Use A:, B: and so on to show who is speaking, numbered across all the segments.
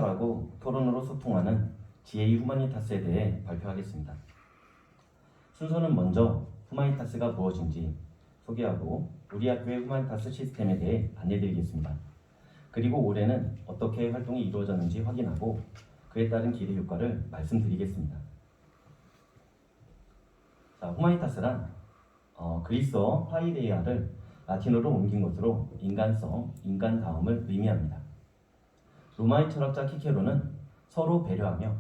A: 하고 토론으로 소통하는 GA 후마니타스에 대해 발표하겠습니다. 순서는 먼저 후마니타스가 무엇인지 소개하고 우리 학교의 후마니타스 시스템에 대해 안내드리겠습니다. 그리고 올해는 어떻게 활동이 이루어졌는지 확인하고 그에 따른 기대 효과를 말씀드리겠습니다. 자, 후마니타스란 그리스어 파이데이아를 라틴어로 옮긴 것으로 인간성, 인간다움을 의미합니다. 로마의 철학자 키케로는 서로 배려하며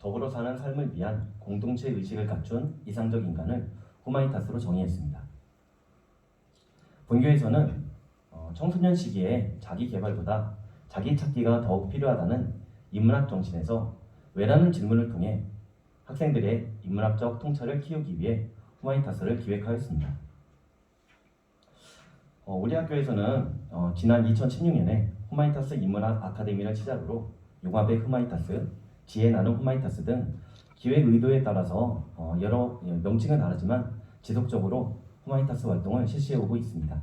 A: 더불어 사는 삶을 위한 공동체 의식을 갖춘 이상적 인간을 후마니타스로 정의했습니다. 본교에서는 청소년 시기에 자기 개발보다 자기 찾기가 더욱 필요하다는 인문학 정신에서 왜라는 질문을 통해 학생들의 인문학적 통찰을 키우기 위해 후마니타스를 기획하였습니다. 우리 학교에서는 지난 2016년에 후마니타스 인문학 아카데미를 시작으로 융합의 후마니타스, 지혜 나눔 후마니타스 등 기획 의도에 따라서 여러 명칭은 다르지만 지속적으로 후마니타스 활동을 실시해오고 있습니다.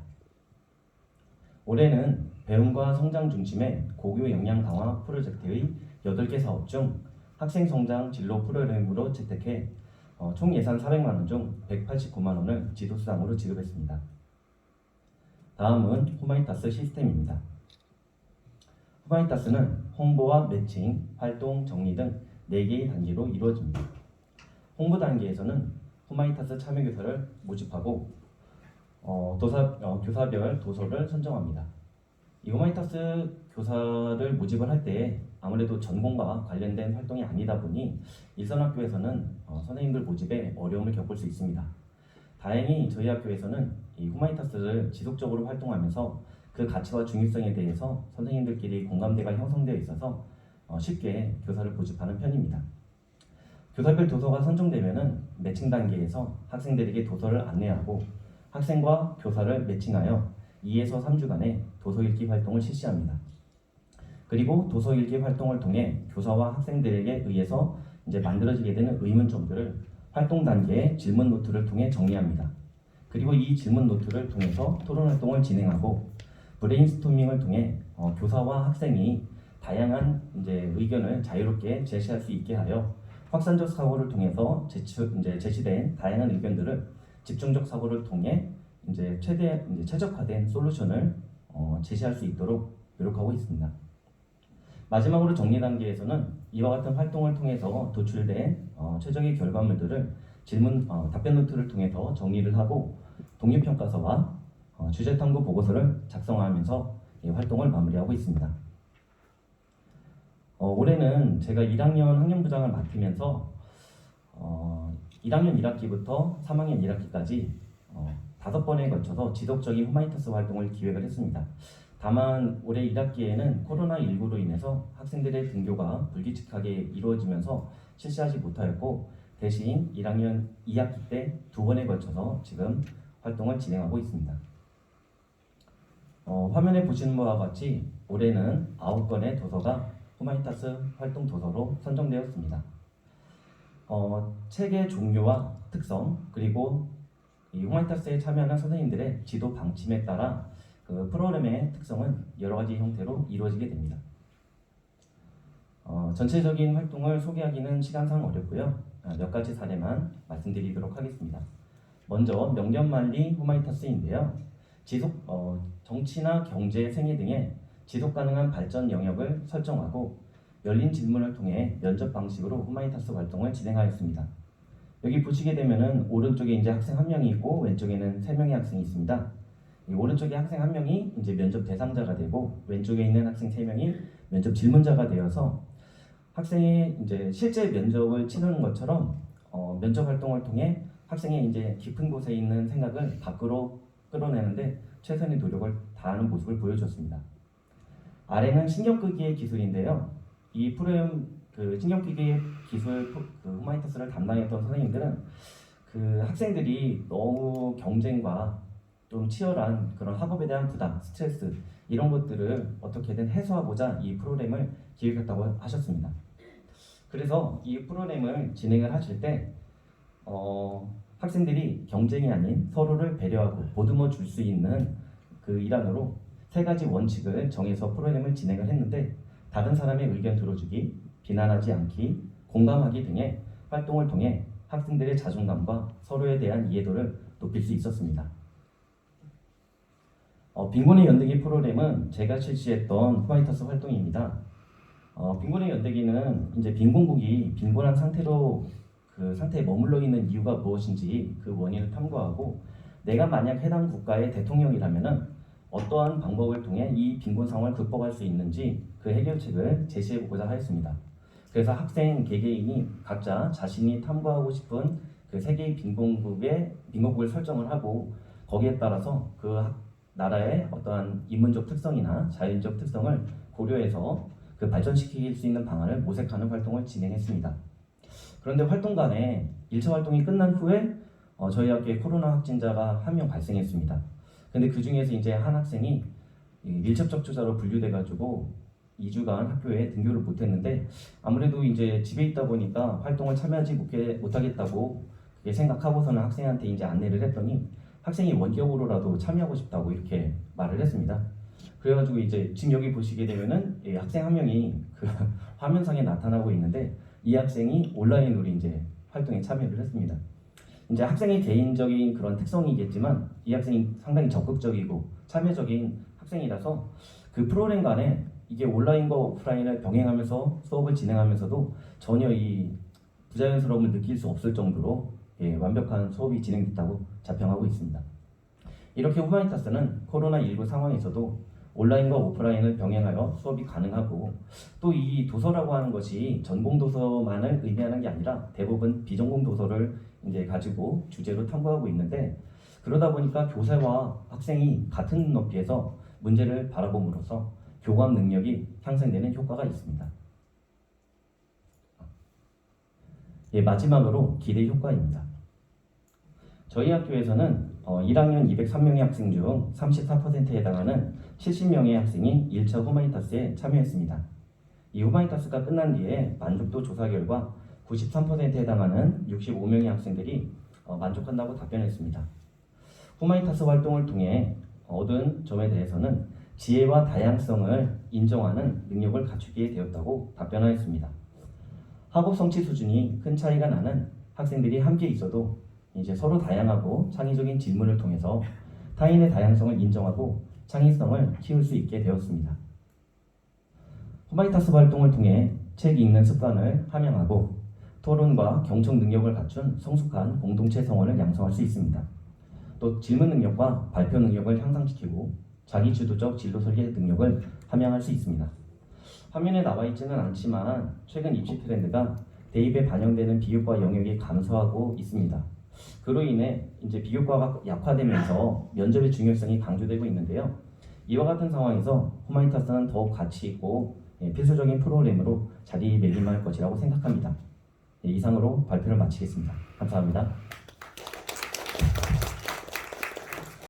A: 올해는 배움과 성장 중심의 고교 역량 강화 프로젝트의 8개 사업 중 학생 성장 진로 프로그램으로 채택해 총 예산 400만 원 중 189만 원을 지도수당으로 지급했습니다. 다음은 후마니타스 시스템입니다. 후마니타스는 홍보와 매칭, 활동, 정리 등 4개의 단계로 이루어집니다. 홍보 단계에서는 후마니타스 참여교사를 모집하고 교사별 도서를 선정합니다. 이 후마니타스 교사를 모집을 할 때 아무래도 전공과 관련된 활동이 아니다 보니 일선 학교에서는 선생님들 모집에 어려움을 겪을 수 있습니다. 다행히 저희 학교에서는 이 후마니타스를 지속적으로 활동하면서 그 가치와 중요성에 대해서 선생님들끼리 공감대가 형성되어 있어서 쉽게 교사를 모집하는 편입니다. 교사별 도서가 선정되면은 매칭 단계에서 학생들에게 도서를 안내하고 학생과 교사를 매칭하여 2에서 3주간의 도서 읽기 활동을 실시합니다. 그리고 도서 읽기 활동을 통해 교사와 학생들에게 의해서 만들어지게 되는 의문점들을 활동 단계의 질문 노트를 통해 정리합니다. 그리고 이 질문 노트를 통해서 토론 활동을 진행하고 브레인스토밍을 통해 교사와 학생이 다양한 의견을 자유롭게 제시할 수 있게 하여 확산적 사고를 통해서 제시된 다양한 의견들을 집중적 사고를 통해 최적화된 솔루션을 제시할 수 있도록 노력하고 있습니다. 마지막으로 정리 단계에서는 이와 같은 활동을 통해서 도출된 최적의 결과물들을 답변 노트를 통해서 정리를 하고 독립평가서와 주제 탐구 보고서를 작성하면서 이 활동을 마무리하고 있습니다. 올해는 제가 1학년 학년부장을 맡으면서 1학년 1학기부터 3학년 1학기까지 5번에 걸쳐서 지속적인 후마니타스 활동을 기획을 했습니다. 다만 올해 1학기에는 코로나19로 인해서 학생들의 등교가 불규칙하게 이루어지면서 실시하지 못하였고 대신 1학년 2학기 때 2번에 걸쳐서 지금 활동을 진행하고 있습니다. 화면에 보시는 바와 같이 올해는 9권의 도서가 후마니타스 활동 도서로 선정되었습니다. 책의 종류와 특성 그리고 이 후마니타스에 참여하는 선생님들의 지도 방침에 따라 그 프로그램의 특성은 여러 가지 형태로 이루어지게 됩니다. 전체적인 활동을 소개하기는 시간상 어렵고요. 몇 가지 사례만 말씀드리도록 하겠습니다. 먼저 명견만리 후마니타스인데요. 정치나 경제, 생애 등의 지속 가능한 발전 영역을 설정하고 열린 질문을 통해 면접 방식으로 후마니타스 활동을 진행하였습니다. 여기 보시게 되면은 오른쪽에 학생 1명이 있고 왼쪽에는 3명의 학생이 있습니다. 이 오른쪽에 학생 1명이 면접 대상자가 되고 왼쪽에 있는 학생 3명이 면접 질문자가 되어서 학생이 실제 면접을 치르는 것처럼 면접 활동을 통해 학생의 깊은 곳에 있는 생각을 밖으로 끌어내는데 최선의 노력을 다하는 모습을 보여줬습니다. 아래는 신경끄기의 기술인데요. 이 프로그램 신경끄기의 기술 후마니타스를 담당했던 선생님들은 그 학생들이 너무 경쟁과 좀 치열한 그런 학업에 대한 부담, 스트레스 이런 것들을 어떻게든 해소하고자 이 프로그램을 기획했다고 하셨습니다. 그래서 이 프로그램을 진행을 하실 때 학생들이 경쟁이 아닌 서로를 배려하고 보듬어 줄 수 있는 그 일환으로 3가지 원칙을 정해서 프로그램을 진행을 했는데 다른 사람의 의견 들어주기, 비난하지 않기, 공감하기 등의 활동을 통해 학생들의 자존감과 서로에 대한 이해도를 높일 수 있었습니다. 빈곤의 연대기 프로그램은 제가 실시했던 후마이터스 활동입니다. 빈곤의 연대기는 이제 빈곤국이 빈곤한 상태로 그 상태에 머물러 있는 이유가 무엇인지 그 원인을 탐구하고 내가 만약 해당 국가의 대통령이라면은 어떠한 방법을 통해 이 빈곤 상황을 극복할 수 있는지 그 해결책을 제시해 보고자 하였습니다. 그래서 학생 개개인이 각자 자신이 탐구하고 싶은 그 세계의 빈곤국을 설정을 하고 거기에 따라서 그 나라의 어떠한 인문적 특성이나 자연적 특성을 고려해서 그 발전시킬 수 있는 방안을 모색하는 활동을 진행했습니다. 그런데 활동 간에 1차 활동이 끝난 후에 저희 학교에 코로나 확진자가 한 명 발생했습니다. 근데 그 중에서 이제 한 학생이 밀접 접촉자로 분류돼가지고 2주간 학교에 등교를 못했는데 아무래도 이제 집에 있다 보니까 활동을 참여하지 못하겠다고 생각하고서는 학생한테 이제 안내를 했더니 학생이 원격으로라도 참여하고 싶다고 이렇게 말을 했습니다. 그래가지고 이제 지금 여기 보시게 되면은 학생 한 명이 그 화면상에 나타나고 있는데 이 학생이 온라인으로 이제 활동에 참여를 했습니다. 이제 학생의 개인적인 그런 특성이겠지만 이 학생이 상당히 적극적이고 참여적인 학생이라서 그 프로그램 간에 이게 온라인과 오프라인을 병행하면서 수업을 진행하면서도 전혀 이 부자연스러움을 느낄 수 없을 정도로 완벽한 수업이 진행됐다고 자평하고 있습니다. 이렇게 후마니타스는 코로나19 상황에서도 온라인과 오프라인을 병행하여 수업이 가능하고 또 이 도서라고 하는 것이 전공 도서만을 의미하는 게 아니라 대부분 비전공 도서를 이제 가지고 주제로 탐구하고 있는데 그러다 보니까 교사와 학생이 같은 눈높이에서 문제를 바라봄으로써 교감 능력이 향상되는 효과가 있습니다. 마지막으로 기대 효과입니다. 저희 학교에서는 1학년 203명의 학생 중 34%에 해당하는 70명의 학생이 1차 후마니타스에 참여했습니다. 이 후마니타스가 끝난 뒤에 만족도 조사 결과 93%에 해당하는 65명의 학생들이 만족한다고 답변했습니다. 후마니타스 활동을 통해 얻은 점에 대해서는 지혜와 다양성을 인정하는 능력을 갖추게 되었다고 답변하였습니다. 학업 성취 수준이 큰 차이가 나는 학생들이 함께 있어도 이제 서로 다양하고 창의적인 질문을 통해서 타인의 다양성을 인정하고 창의성을 키울 수 있게 되었습니다. 후마니타스 활동을 통해 책 읽는 습관을 함양하고 토론과 경청 능력을 갖춘 성숙한 공동체 성원을 양성할 수 있습니다. 또 질문 능력과 발표 능력을 향상시키고 자기주도적 진로 설계 능력을 함양할 수 있습니다. 화면에 나와 있지는 않지만 최근 입시 트렌드가 대입에 반영되는 비교과 영역이 감소하고 있습니다. 그로 인해 이제 비교과가 약화되면서 면접의 중요성이 강조되고 있는데요. 이와 같은 상황에서 후마니타스는 더욱 가치 있고 필수적인 프로그램으로 자리매김할 것이라고 생각합니다. 이상으로 발표를 마치겠습니다. 감사합니다.